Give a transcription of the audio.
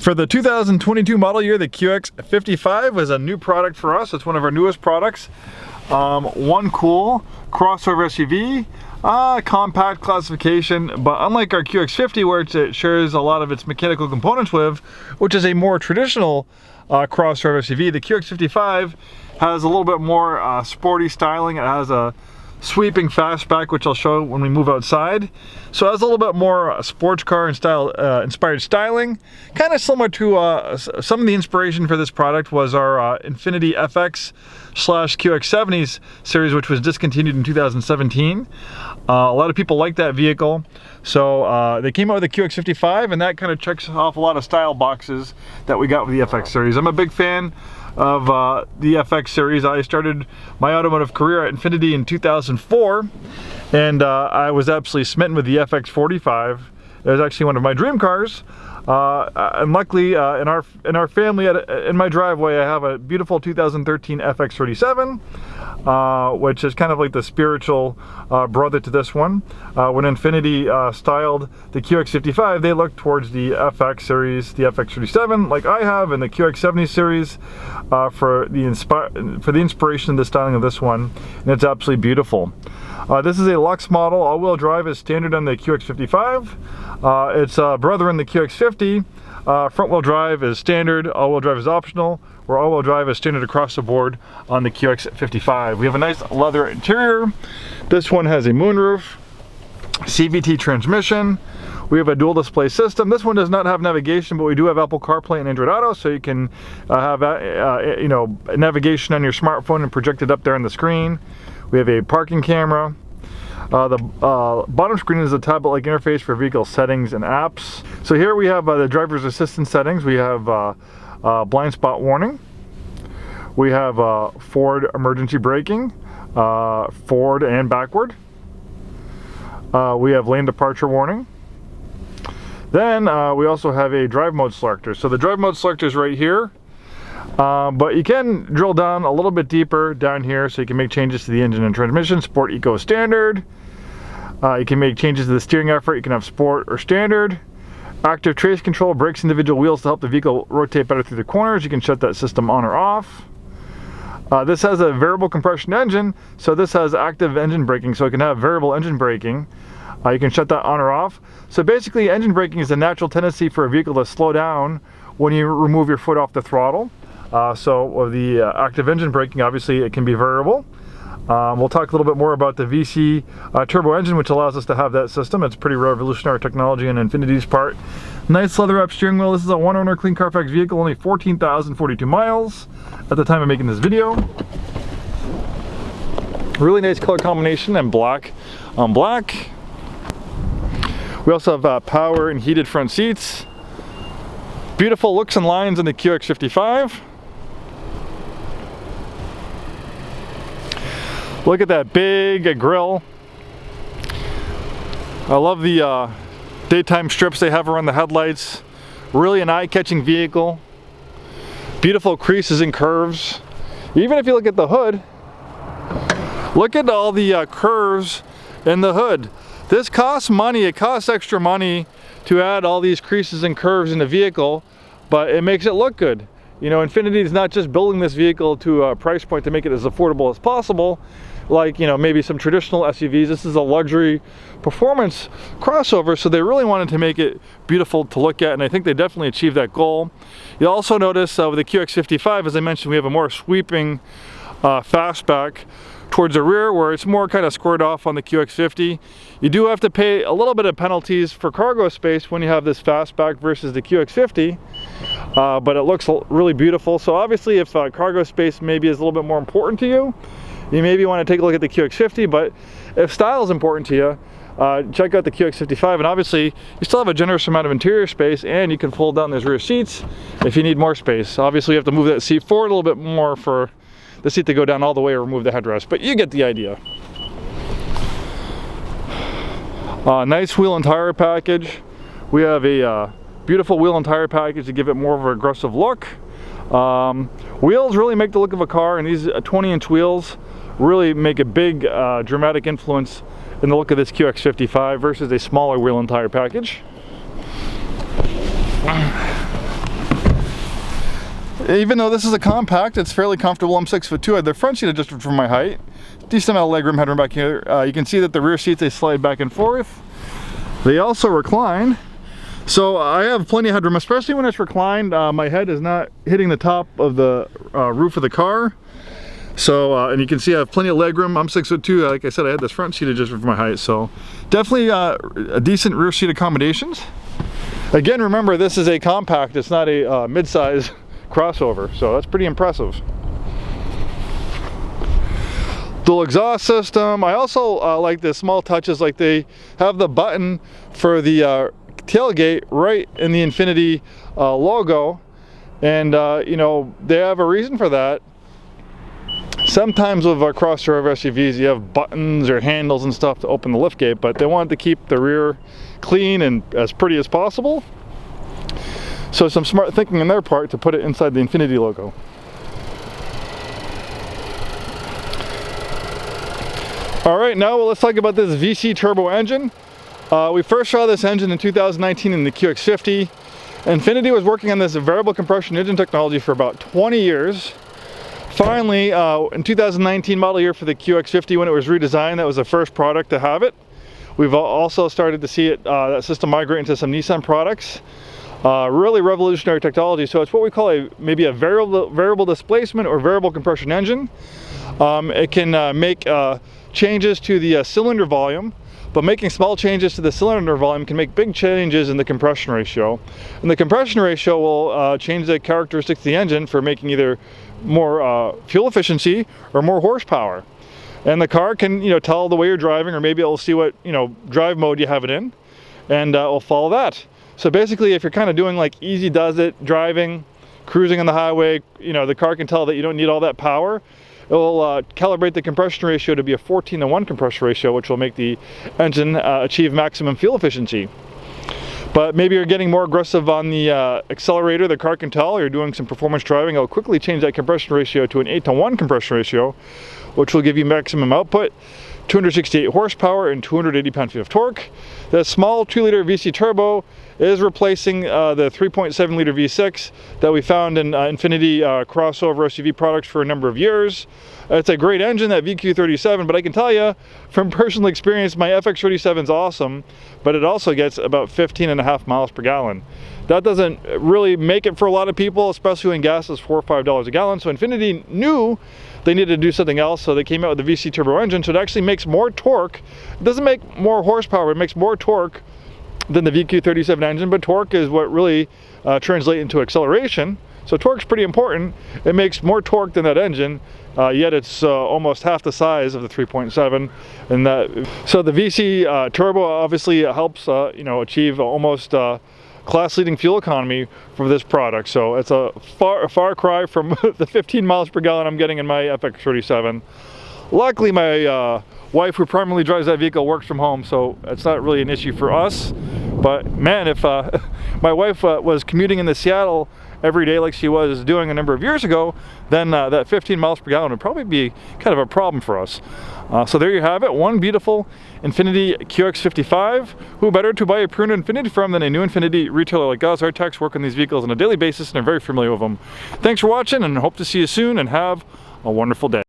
For the 2022 model year, the QX55 is a new product for us. It's one of our newest products. One cool crossover SUV, compact classification, but unlike our QX50, where it shares a lot of its mechanical components with, which is a more traditional crossover SUV, the QX55 has a little bit more sporty styling. It has a sweeping fastback, which I'll show when we move outside. So it has a little bit more sports car and style inspired styling, kind of similar to some of the inspiration for this product was our Infiniti FX / QX70 series, which was discontinued in 2017. A lot of people like that vehicle, so they came out with the QX55, and that kind of checks off a lot of style boxes that we got with the FX series. I'm a big fan of the FX series. I started my automotive career at Infiniti in 2004, and I was absolutely smitten with the FX45. It was actually one of my dream cars, and luckily in our family, in my driveway, I have a beautiful 2013 FX37, which is kind of like the spiritual brother to this one. When Infiniti styled the QX55, they looked towards the FX series, the FX37, like I have, and the QX70 series for the inspiration of the styling of this one, and it's absolutely beautiful. This is a LUXE model. All-wheel drive is standard on the QX55. It's brother in the QX50. Front-wheel drive is standard. All-wheel drive is optional, where all-wheel drive is standard across the board on the QX55. We have a nice leather interior. This one has a moonroof, CVT transmission. We have a dual display system. This one does not have navigation, but we do have Apple CarPlay and Android Auto, so you can have navigation on your smartphone and project it up there on the screen. We have a parking camera. The bottom screen is a tablet-like interface for vehicle settings and apps. So here we have the driver's assistance settings. We have blind spot warning. We have forward emergency braking, forward and backward. We have lane departure warning. Then we also have a drive mode selector. So the drive mode selector is right here. But you can drill down a little bit deeper down here, so you can make changes to the engine and transmission. Sport, Eco, Standard. You can make changes to the steering effort. You can have Sport or Standard. Active trace control brakes individual wheels to help the vehicle rotate better through the corners. You can shut that system on or off. This has a variable compression engine, so this has active engine braking, so it can have variable engine braking. You can shut that on or off. So basically, engine braking is a natural tendency for a vehicle to slow down when you remove your foot off the throttle. So with the active engine braking, obviously it can be variable. We'll talk a little bit more about the VC turbo engine, which allows us to have that system. It's pretty revolutionary technology on Infiniti's part. Nice leather wrap steering wheel. This is a one owner clean Carfax vehicle, only 14,042 miles at the time of making this video. Really nice color combination, and black on black. We also have power and heated front seats. Beautiful looks and lines in the QX55. Look at that big grille. I love the daytime strips they have around the headlights. Really an eye-catching vehicle. Beautiful creases and curves. Even if you look at the hood, look at all the curves in the hood. This costs money. It costs extra money to add all these creases and curves in the vehicle, but it makes it look good. You know, Infiniti is not just building this vehicle to a price point to make it as affordable as possible, like, you know, maybe some traditional SUVs. This is a luxury performance crossover, so they really wanted to make it beautiful to look at, and I think they definitely achieved that goal. You'll also notice with the QX55, as I mentioned, we have a more sweeping fastback towards the rear, where it's more kind of squared off on the QX50. You do have to pay a little bit of penalties for cargo space when you have this fastback versus the QX50, but it looks really beautiful. So obviously, if cargo space maybe is a little bit more important to you, you maybe want to take a look at the QX50, but if style is important to you, check out the QX55, and obviously you still have a generous amount of interior space, and you can fold down those rear seats if you need more space. Obviously you have to move that seat forward a little bit more for the seat to go down all the way or remove the headrest, but you get the idea. Nice wheel and tire package. We have a beautiful wheel and tire package to give it more of an aggressive look. Wheels really make the look of a car, and these 20-inch wheels really make a big dramatic influence in the look of this QX55 versus a smaller wheel and tire package. Even though this is a compact, it's fairly comfortable. I'm 6'2". I have the front seat adjusted for my height. Decent amount of legroom, headroom back here. You can see that the rear seats, they slide back and forth. They also recline. So I have plenty of headroom, especially when it's reclined. My head is not hitting the top of the roof of the car. So, and you can see I have plenty of legroom. I'm 6'2". Like I said, I had this front seat adjusted for my height. So definitely a decent rear seat accommodations. Again, remember, this is a compact. It's not a mid-size crossover. So that's pretty impressive. Dual exhaust system. I also like the small touches, like they have the button for the tailgate right in the Infiniti logo, and you know, they have a reason for that. Sometimes with crossover SUVs you have buttons or handles and stuff to open the liftgate, but they wanted to keep the rear clean and as pretty as possible. So some smart thinking on their part to put it inside the Infiniti logo. Alright, now let's talk about this VC turbo engine. We first saw this engine in 2019 in the QX50. Infiniti was working on this variable compression engine technology for about 20 years. Finally, in 2019 model year for the QX50, when it was redesigned, that was the first product to have it. We've also started to see it, that system migrate into some Nissan products. Really revolutionary technology. So it's what we call maybe a variable displacement or variable compression engine. It can make changes to the cylinder volume, but making small changes to the cylinder volume can make big changes in the compression ratio. And the compression ratio will change the characteristics of the engine for making either more fuel efficiency or more horsepower. And the car can, you know, tell the way you're driving, or maybe it'll see what, you know, drive mode you have it in, and it'll follow that. So basically, if you're kind of doing like easy does it driving, cruising on the highway, you know, the car can tell that you don't need all that power. It will calibrate the compression ratio to be a 14:1 compression ratio, which will make the engine achieve maximum fuel efficiency. But maybe you're getting more aggressive on the accelerator, the car can tell, you're doing some performance driving, it'll quickly change that compression ratio to an 8:1 compression ratio, which will give you maximum output, 268 horsepower and 280 pound-feet of torque. The small 2-liter VC turbo is replacing the 3.7 liter V6 that we found in Infiniti crossover SUV products for a number of years. It's a great engine, that VQ37, but I can tell you from personal experience, my FX37 is awesome, but it also gets about 15.5 miles per gallon. That doesn't really make it for a lot of people, especially when gas is $4 or $5 a gallon. So Infiniti knew they needed to do something else, so they came out with the VC turbo engine. So it actually makes more torque. It doesn't make more horsepower, it makes more torque than the VQ37 engine, but torque is what really translates into acceleration. So torque's pretty important. It makes more torque than that engine, yet it's almost half the size of the 3.7. And so the VC turbo obviously helps you know, achieve almost class-leading fuel economy for this product. So it's a far cry from the 15 miles per gallon I'm getting in my FX37. Luckily, my wife, who primarily drives that vehicle, works from home, so it's not really an issue for us. But man, if my wife was commuting into Seattle every day like she was doing a number of years ago, then that 15 miles per gallon would probably be kind of a problem for us. So there you have it, one beautiful Infiniti QX55. Who better to buy a pre-owned Infiniti from than a new Infiniti retailer like us? Our techs work on these vehicles on a daily basis and are very familiar with them. Thanks for watching, and hope to see you soon, and have a wonderful day.